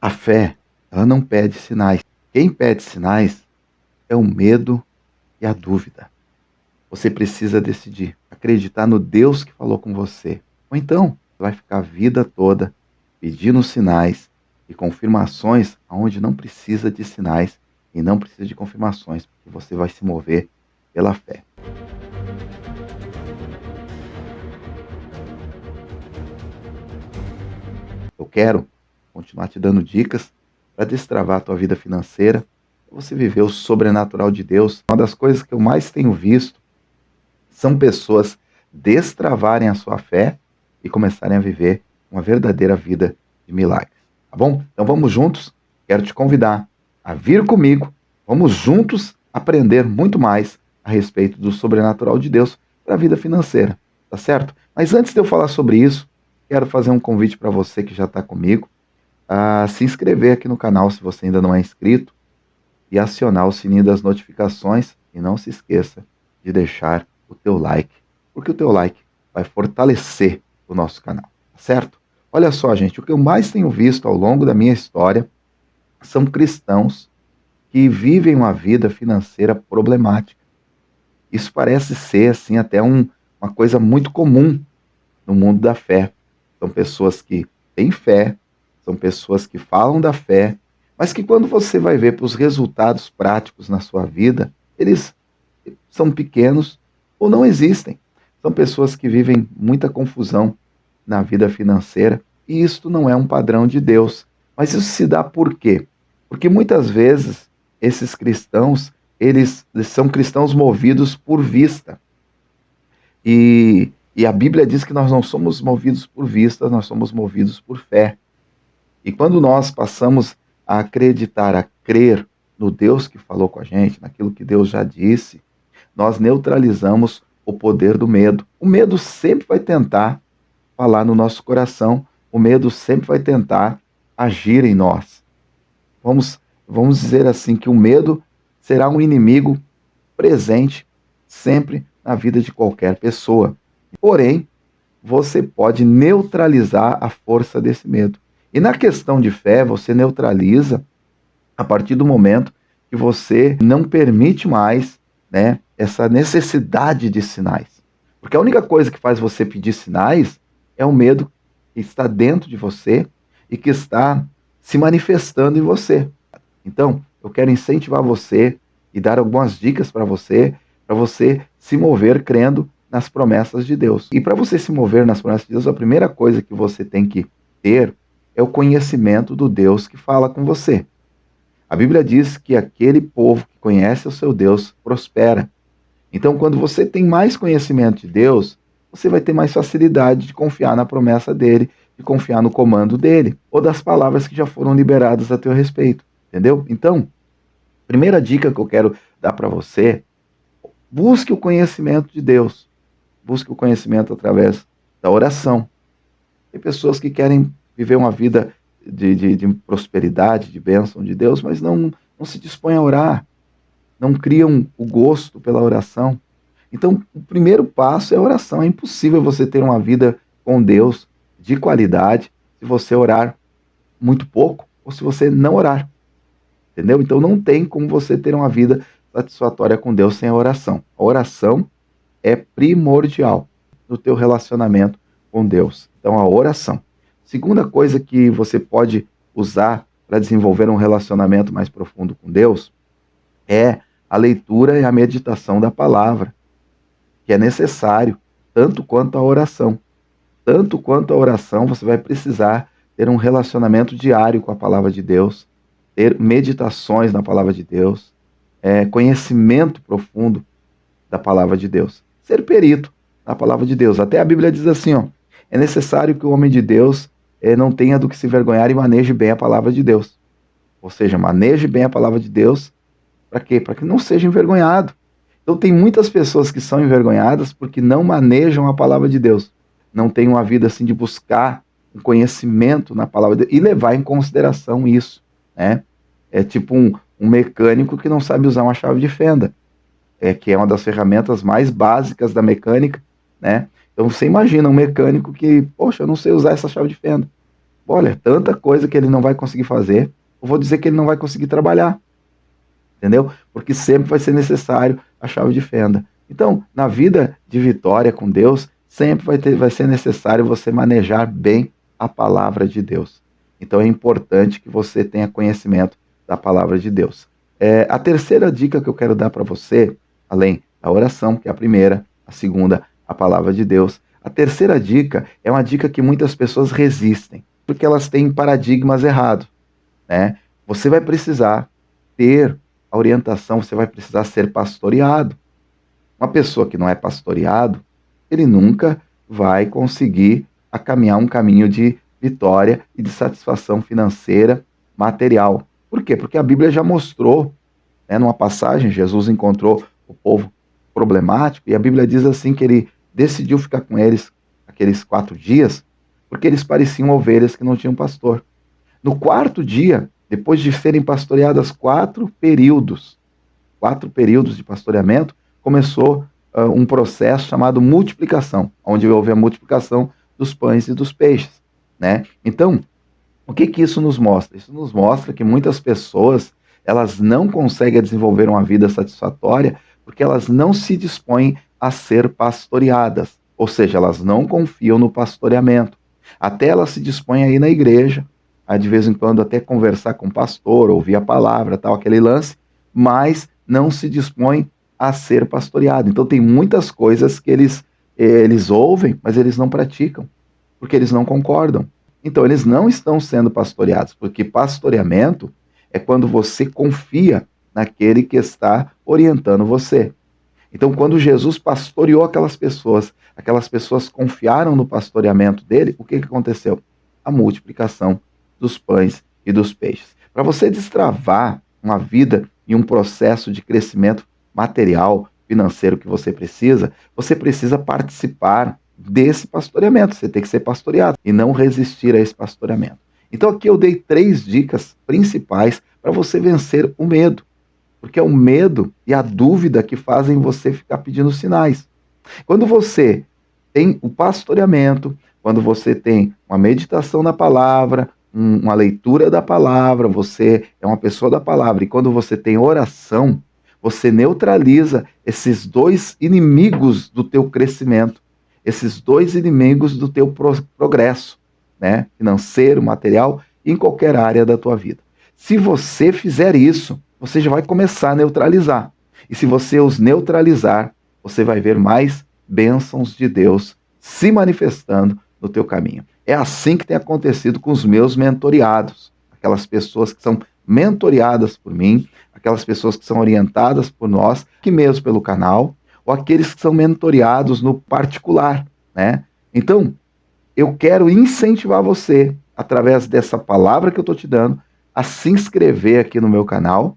A fé, ela não pede sinais. Quem pede sinais é o medo e a dúvida. Você precisa decidir, acreditar no Deus que falou com você. Ou então, você vai ficar a vida toda pedindo sinais e confirmações onde não precisa de sinais e não precisa de confirmações, porque você vai se mover pela fé. Eu quero continuar te dando dicas para destravar a tua vida financeira, para você viver o sobrenatural de Deus. Uma das coisas que eu mais tenho visto são pessoas destravarem a sua fé e começarem a viver uma verdadeira vida de milagres. Tá bom? Então vamos juntos. Quero te convidar a vir comigo. Vamos juntos aprender muito mais a respeito do sobrenatural de Deus para a vida financeira. Tá certo? Mas antes de eu falar sobre isso, quero fazer um convite para você que já está comigo a se inscrever aqui no canal se você ainda não é inscrito e acionar o sininho das notificações e não se esqueça de deixar o teu like, porque o teu like vai fortalecer o nosso canal, tá certo? Olha só, gente, o que eu mais tenho visto ao longo da minha história são cristãos que vivem uma vida financeira problemática. Isso parece ser assim até uma coisa muito comum no mundo da fé. São pessoas que têm fé, são pessoas que falam da fé, mas que quando você vai ver para os resultados práticos na sua vida, eles são pequenos ou não existem. São pessoas que vivem muita confusão na vida financeira e isto não é um padrão de Deus. Mas isso se dá por quê? Porque muitas vezes esses cristãos, eles são cristãos movidos por vista. E a Bíblia diz que nós não somos movidos por vista, nós somos movidos por fé. E quando nós passamos a acreditar, a crer no Deus que falou com a gente, naquilo que Deus já disse, nós neutralizamos o poder do medo. O medo sempre vai tentar falar no nosso coração, o medo sempre vai tentar agir em nós. Vamos dizer assim que o medo será um inimigo presente sempre na vida de qualquer pessoa. Porém, você pode neutralizar a força desse medo. E na questão de fé, você neutraliza a partir do momento que você não permite mais, né, essa necessidade de sinais. Porque a única coisa que faz você pedir sinais é o medo que está dentro de você e que está se manifestando em você. Então, eu quero incentivar você e dar algumas dicas para você se mover crendo nas promessas de Deus. E para você se mover nas promessas de Deus, a primeira coisa que você tem que ter é o conhecimento do Deus que fala com você. A Bíblia diz que aquele povo que conhece o seu Deus prospera. Então, quando você tem mais conhecimento de Deus, você vai ter mais facilidade de confiar na promessa dele, de confiar no comando dele, ou das palavras que já foram liberadas a teu respeito. Entendeu? Então, primeira dica que eu quero dar para você, busque o conhecimento de Deus. Busque o conhecimento através da oração. Tem pessoas que querem viver uma vida de prosperidade, de bênção de Deus, mas não se dispõem a orar, não criam o gosto pela oração. Então, o primeiro passo é a oração. É impossível você ter uma vida com Deus de qualidade se você orar muito pouco ou se você não orar. Entendeu? Então, não tem como você ter uma vida satisfatória com Deus sem a oração. A oração é primordial no teu relacionamento com Deus. Então, a oração. Segunda coisa que você pode usar para desenvolver um relacionamento mais profundo com Deus é a leitura e a meditação da palavra, que é necessário, tanto quanto a oração. Tanto quanto a oração, você vai precisar ter um relacionamento diário com a palavra de Deus, ter meditações na palavra de Deus, conhecimento profundo da palavra de Deus. Ser perito na palavra de Deus. Até a Bíblia diz assim, ó, é necessário que o homem de Deus não tenha do que se vergonhar e maneje bem a palavra de Deus. Ou seja, maneje bem a palavra de Deus. Para quê? Para que não seja envergonhado. Então tem muitas pessoas que são envergonhadas porque não manejam a palavra de Deus. Não têm uma vida assim de buscar um conhecimento na palavra de Deus e levar em consideração isso, né? É tipo um mecânico que não sabe usar uma chave de fenda, que é uma das ferramentas mais básicas da mecânica, né? Então você imagina um mecânico que, poxa, eu não sei usar essa chave de fenda. olha, tanta coisa que ele não vai conseguir fazer, eu vou dizer que ele não vai conseguir trabalhar, entendeu? Porque sempre vai ser necessário a chave de fenda. Então, na vida de vitória com Deus, sempre vai ser necessário você manejar bem a palavra de Deus. Então é importante que você tenha conhecimento da palavra de Deus. A terceira dica que eu quero dar para você, além da oração, que é a primeira, a segunda, a palavra de Deus. A terceira dica é uma dica que muitas pessoas resistem, porque elas têm paradigmas errados, né? Você vai precisar ter a orientação, você vai precisar ser pastoreado. Uma pessoa que não é pastoreado, ele nunca vai conseguir caminhar um caminho de vitória e de satisfação financeira, material. Por quê? Porque a Bíblia já mostrou, né, numa passagem, Jesus encontrou o povo problemático, e a Bíblia diz assim que ele decidiu ficar com eles aqueles 4 dias, porque eles pareciam ovelhas que não tinham pastor. No quarto dia, depois de serem pastoreadas 4 períodos de pastoreamento, começou um processo chamado multiplicação, onde houve a multiplicação dos pães e dos peixes, né? Então, o que que isso nos mostra? Isso nos mostra que muitas pessoas, elas não conseguem desenvolver uma vida satisfatória porque elas não se dispõem a ser pastoreadas, ou seja, elas não confiam no pastoreamento. Até elas se dispõem a ir na igreja, a de vez em quando até conversar com o pastor, ouvir a palavra, tal, aquele lance, mas não se dispõem a ser pastoreado. Então tem muitas coisas que eles ouvem, mas eles não praticam, porque eles não concordam. Então eles não estão sendo pastoreados, porque pastoreamento é quando você confia naquele que está orientando você. Então quando Jesus pastoreou aquelas pessoas confiaram no pastoreamento dele, o que que aconteceu? A multiplicação dos pães e dos peixes. Para você destravar uma vida e um processo de crescimento material, financeiro que você precisa participar desse pastoreamento. Você tem que ser pastoreado e não resistir a esse pastoreamento. Então aqui eu dei 3 dicas principais para você vencer o medo, porque é o medo e a dúvida que fazem você ficar pedindo sinais. Quando você tem o pastoreamento, quando você tem uma meditação na palavra, uma leitura da palavra, você é uma pessoa da palavra, e quando você tem oração, você neutraliza esses 2 inimigos do teu crescimento, esses 2 inimigos do teu progresso, né? Financeiro, material, em qualquer área da tua vida. Se você fizer isso, você já vai começar a neutralizar. E se você os neutralizar, você vai ver mais bênçãos de Deus se manifestando no teu caminho. É assim que tem acontecido com os meus mentoreados, aquelas pessoas que são mentoreadas por mim, aquelas pessoas que são orientadas por nós, aqui mesmo pelo canal, ou aqueles que são mentoreados no particular, né? Então, eu quero incentivar você, através dessa palavra que eu estou te dando, a se inscrever aqui no meu canal,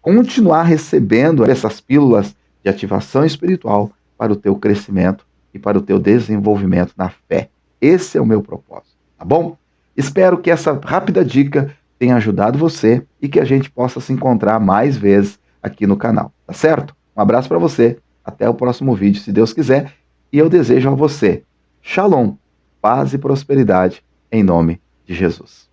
continuar recebendo essas pílulas de ativação espiritual para o teu crescimento e para o teu desenvolvimento na fé. Esse é o meu propósito, tá bom? Espero que essa rápida dica tenha ajudado você e que a gente possa se encontrar mais vezes aqui no canal, tá certo? Um abraço para você, até o próximo vídeo, se Deus quiser, e eu desejo a você Shalom, paz e prosperidade em nome de Jesus.